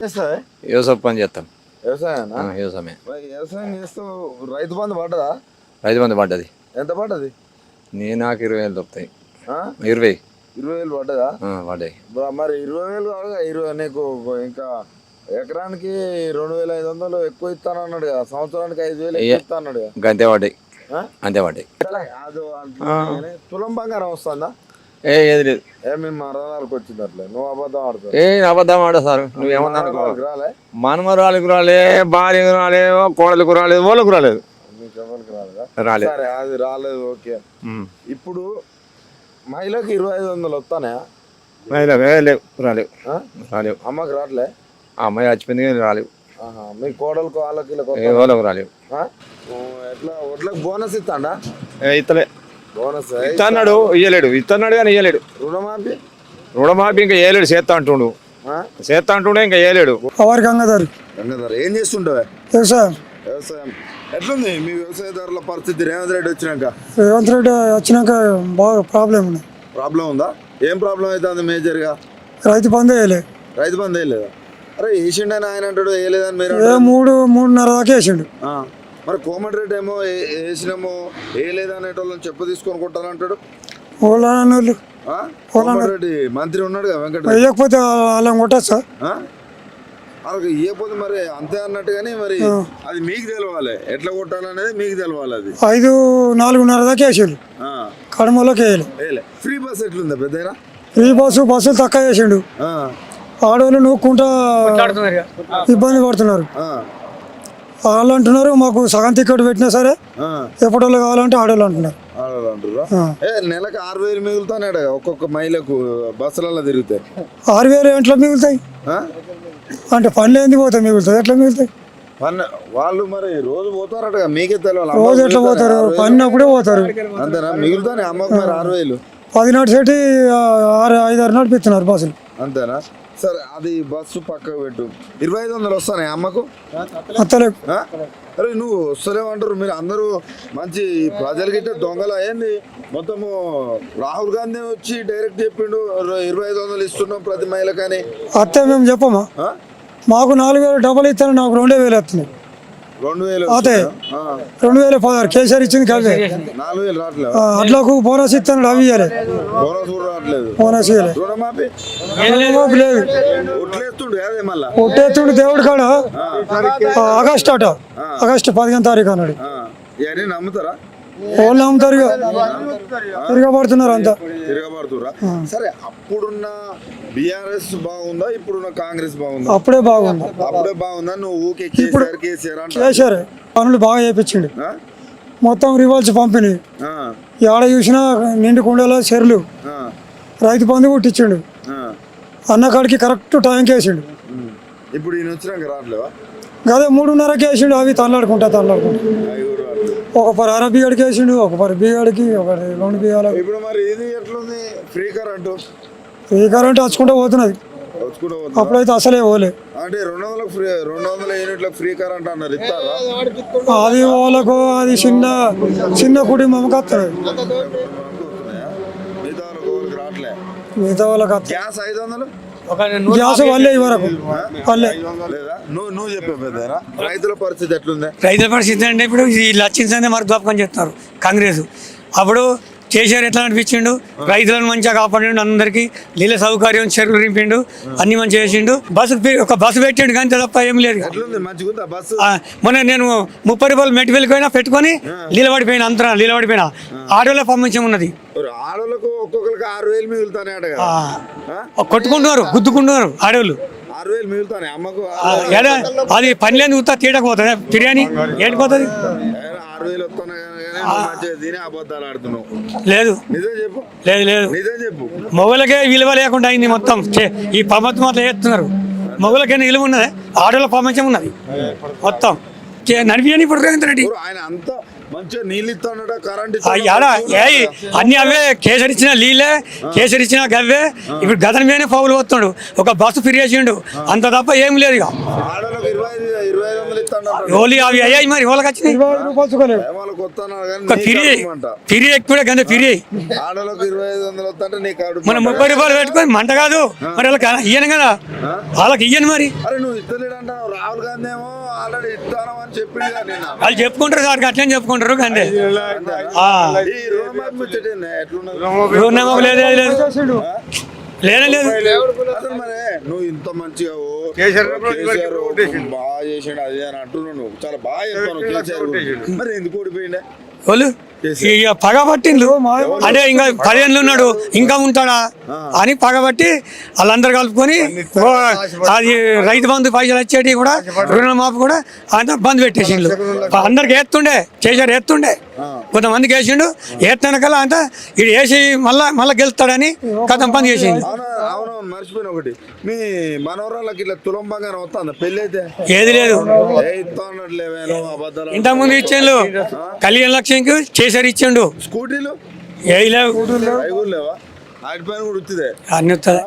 వ్యవసాయ పని చేస్తాం. వ్యవసాయమే. వ్యవసాయం చేస్తూ రైతు బంధు పడ్డదా? రైతు బంధు పడ్డది. ఎంత పడ్డది? నాకు 20,000 దొరుకుతాయి. 20,000 పడ్డదా? పడ్డాయి. మరి 20,000 నీకు ఇంకా ఎకరానికి 2,500 ఎక్కువ ఇస్తాను అన్నాడు కదా, సంవత్సరానికి 5,000 ఇస్తా అన్నాడు కదా. అంతే పడ్డాయి. అంతే పడ్డాయి. తులం బంగారం వస్తుందా? ఏది లేదు. మేము మరణాలకు వచ్చింది అట్లే. నువ్వు అబద్ధం ఆడుతావు. అబద్ధం ఆడ సార్. నువ్వేమన్నా రాలే, మనమరాలకు రాలే, భార్యకు రాలేదు, కోడలకు రాలేదు, వాళ్ళకు రాలేదు. రాలేదు. సరే, అది రాలేదు. ఓకే. ఇప్పుడు మహిళకి 2,500 వస్తానా? లేవు, రాలేవు. రాలేవు. అమ్మకి రావట్లే. అమ్మాయి చచ్చిపోయింది కానీ రాలేవు. మీ కోడలకు వాళ్ళకు రాలేవు. ఎట్లా ఒట్లకు బోనస్ ఇస్తాడా? ఇస్తలే. బోనస్ ఇస్తున్నాడు, ఇయ్యలేడు. ఇస్తున్నాడు కానీ ఇయ్యలేడు. రుణమాఫీ ఇంకా వేయలేడు. చేస్తా అంటుండు ఇంకా వేయలేడు. గంగాధర్ ఏం చేస్తుంటావే? వ్యవసాయం ఎట్లుంది మీ వ్యవసాయదారుల పరిస్థితి? రేవంత్ రెడ్డి వచ్చినాక బాగా ప్రాబ్లం ఉందా? ఏం ప్రాబ్లం అవుతుంది మేజర్ గా? రైతు బంధు వేయలేదా? అరే వేసిండు అని ఆయన అంటాడు, వేయలేదని మీరు 3.5 దాకా వేసిండు. మరి కోమటిరెడ్డి ఏమో వేసినామో వేయలేదు అనేటోళ్ళని చెప్పు తీసుకొని కొట్టాలంటాడు. కోమటిరెడ్డి మంత్రి ఉన్నాడు కదా వెంకట, వేయకపోతే అలా కొట్టచ్చు. వాళ్ళకి ఇవ్వకపోతే మరి అంతే అన్నట్టుగానే మరి అది మీకు తెలవాలి, ఎట్లా కొట్టాలనేది మీకు తెలవాలి. అది 4.5 దాకా వేసిండు. కడమలోకి వేయలే. ఫ్రీ బస్ ఎట్లుందా పెద్ద? ఫ్రీ బస్సులు తక్కువ వేసిండు. ఆడవాళ్ళు నూక్కుంటా ఇబ్బంది పడుతున్నారు. వాళ్ళు అంటున్నారు మాకు సగం టికెట్ పెట్టినా సరే ఎప్పటిలో కావాలంటే ఆడవాళ్ళు అంటున్నారు. నెలకు 6,000 మిగులుతాడు ఒక్కొక్క మహిళకు బస్సులలో తిరిగితే. 6,000 ఎట్లా మిగులుతాయి? అంటే పనులు ఎందుకు పోతాయి? మిగులుతాయి ఎట్లా మిగులుతాయి? వాళ్ళు మరి రోజు పోతారట, మీకే తెలియాలి. రోజు ఎట్లా పోతారు? పన్నప్పుడే పోతారు. అంతేనా? మిగులుతానే అమ్మకు మరి 6,000. 10 నాటి సెట్టి 5-6 నడిపిస్తున్నారు బస్సులు. అంతేనా? సరే, అది బస్సు పక్కకు పెట్టు. 2,500 వస్తాయి అమ్మకు? అరే నువ్వు వస్తలేమంటారు మీరు అందరూ. మంచి ప్రజలకి దొంగలు అయ్యింది మొత్తము. రాహుల్ గాంధీ వచ్చి డైరెక్ట్ చెప్పిండు 2,500 ఇస్తున్నాం ప్రతి మహిళకని. అత్తే మేము చెప్పమా? మాకు 4,000 డబ్బులు ఇస్తాను, నాకు 2,000 వస్తున్నాయి. 2,000 అదే 2,016 కేసీఆర్ ఇచ్చింది కలిపి 4,000 రావట్లేదు. అట్లకు బోనస్ ఇస్తాను, అవి ఇవ్వలే. బోనస్ ఇవ్వలేదు. లేదు. ఒట్టేస్తుండు దేవుడు కాడ. ఆగస్టు 15వ తారీఖు అన్నాడు. నమ్ముతారా? వాళ్ళు నమ్ముతారు. తిరగబడుతున్నారు అంతా. సరే, అప్పుడున్న బిఆర్ఎస్ బాగుందా ఇప్పుడున్న కాంగ్రెస్ బాగుందా? అప్పుడే బాగుందా? నువ్వు కేసీఆర్ పనులు బాగా చేయించిండు. మొత్తం రివాల్స్ పంపిణీ ఏడ చూసినా నిండు కుండలో చెరువులు. రైతు బంధు కొట్టించిండు. అన్నకాడికి కరెక్ట్ టైంకి వేసిండు. ఇప్పుడు ఈయన వచ్చినాక రావట్లేవా? అదే 3.5కి వేసిండు. అవి తల్లాడుకుంటా ఒక పర్ అర బియ్యాడికి వేసిండు, ఒక పర్ బియ్యాడికి, ఒక 2 బియ్యాలకు. ఇప్పుడు మరి ఇది ఎట్లుంది? ఫ్రీ కరెంట్ వచ్చుకుంటూ పోతున్నది. అప్పుడైతే అసలే పోలే. అంటే 200 యూనిట్లకు ఫ్రీ కరెంట్ అన్నారు. అది వాళ్ళకు అది చిన్న కుటుంబంకి వస్తుంది. మిగతా వాళ్ళకి గ్యాస్ 500 గ్యాస్ వాళ్ళే వరకు నువ్వు చెప్పే పెద్దరా. రైతుల పరిస్థితి ఎట్లుంది? రైతుల పరిస్థితి అంటే ఇప్పుడు వీళ్ళు వచ్చిందే మరి జ్ఞాపకం చేస్తున్నారు కాంగ్రెస్. అప్పుడు కేసీఆర్ ఎట్లా నడిపించిండు, రైతులను మంచిగా కాపాడిండు, అందరికి నీళ్ళ సౌకర్యం, చెరువులు నింపిండు, అన్ని మంచిగా చేసిండు. ఒక బస్సు పెట్టిండు కానీ తప్ప ఏం లేదు. మొన్న నేను 30 రూపాయలు మెట్టివెళ్ళి పోయినా పెట్టుకొని నిలబడిపోయినా, అంతరా నిలబడిపోయినా. ఆడోళ్ళ పంపించం ఉన్నది. ఆడోళ్ళకు ఒక్కొక్కరికి 6,000 మిగులుతానే. కొట్టుకుంటున్నారు, గుద్దుకుంటున్నారు ఆడోళ్ళు. 6,000 మిగులుతానే అమ్మకు. అది పని లేని ఉత్తా తీయకపోతుంది బిర్యానీ ఏడిపోతుంది. 6,000 వస్తున్నాయి లేదు. మొగలకే విలువ లేకుండా అయింది మొత్తం. ఈ ప్రపంచం మొత్తం చేస్తున్నారు. మొగలకైనా విలువ ఉన్నది, ఆడోళ్ళ ప్రపంచం ఉన్నది మొత్తం. నడిపియని ఇప్పుడు రేవంత్ రెడ్డి అన్ని అవే. కేసరి ఇచ్చిన నీళ్ళే, కేసరి ఇచ్చిన గవ్వే. ఇప్పుడు గతం మీదనే పౌలు వస్తున్నాడు. ఒక బస్సు ఫ్రీ చేసిండు, అంత తప్ప ఏం లేదు. ఇక ఓలి అవి అయ్యాయి మరి వాళ్ళకి వచ్చినాయి 25 రూపాయలు చుక్కలేవు. వాళ్ళకి వస్తాను కానీ ఒక ఫిరి ఫిరి ఎక్కువ గంత ఫిరి ఆడలకు 2500 వస్తుంటే నీ కాడు మనం 30 రూపాయలు పెట్టుకొని మంట కాదు మరి వాళ్ళకి ఇయ్యను కదా వాళ్ళకి ఇయ్యను మరి అరే నువ్వు ఇస్తలేడు అంటావు రాహుల్ గాంధీ ఏమో ఆల్రెడీ ఇస్తాను అని చెప్పింది కదా నిన్న. వాళ్ళు చెప్పుకుంటారు సార్ అట్లనే చెప్పుకుంటారు అంతే ఈ రుణమాఫీ ముచ్చట ఏంది? ఎట్లున్నది? రుణమాఫీ లేదు ఏది లేదు చేసిండు. లేనే లేదు అసలు మరి నువ్వు ఇంత మంచిగా కేసీఆర్ కేసీఆర్ బాగా చేసాడు అది అని అంటున్నావు నువ్వు చాలా బాగా చెప్తాను కేసీఆర్ గురించి. మరి ఎందుకు ఓడిపోయిండే వాళ్ళు ఇక పగ పట్టిండ్రు అంటే ఇంకా 10 ఏళ్ళు ఉన్నాడు ఇంకా ఉంటాడా అని పగబట్టి వాళ్ళందరూ కలుపుకొని ఓ అది రైతు బంధు పైసలు వచ్చేటి కూడా రుణమాఫీ కూడా అంతా బంద్ పెట్టేసిండు అందరికి ఎత్తుండే కేసీఆర్ ఎత్తుండే కొంతమందికి వేసిండు ఎత్తనకల్లా అంతా ఇది వేసి మళ్ళా గెలుస్తాడని కథం బంద్ చేసిండు అవునవును మర్చిపోయిన ఒకటి మీ మనవరాళ్ళకి ఇట్లా తులం బంగారం వస్తుందా పెళ్ళి అయితే ఏది లేదు ఇస్తా అన్నట్లేవేనో అబద్ధాలు ఇంతకుముందు ఇచ్చిండు కళ్యాణ లక్ష్యంకి కేసీఆర్ ఇచ్చిండు స్కూటీలు ఏ లేవు అవి కూడా లేవా వాటిపైన కూడా వచ్చిందే అన్ని వస్తుంది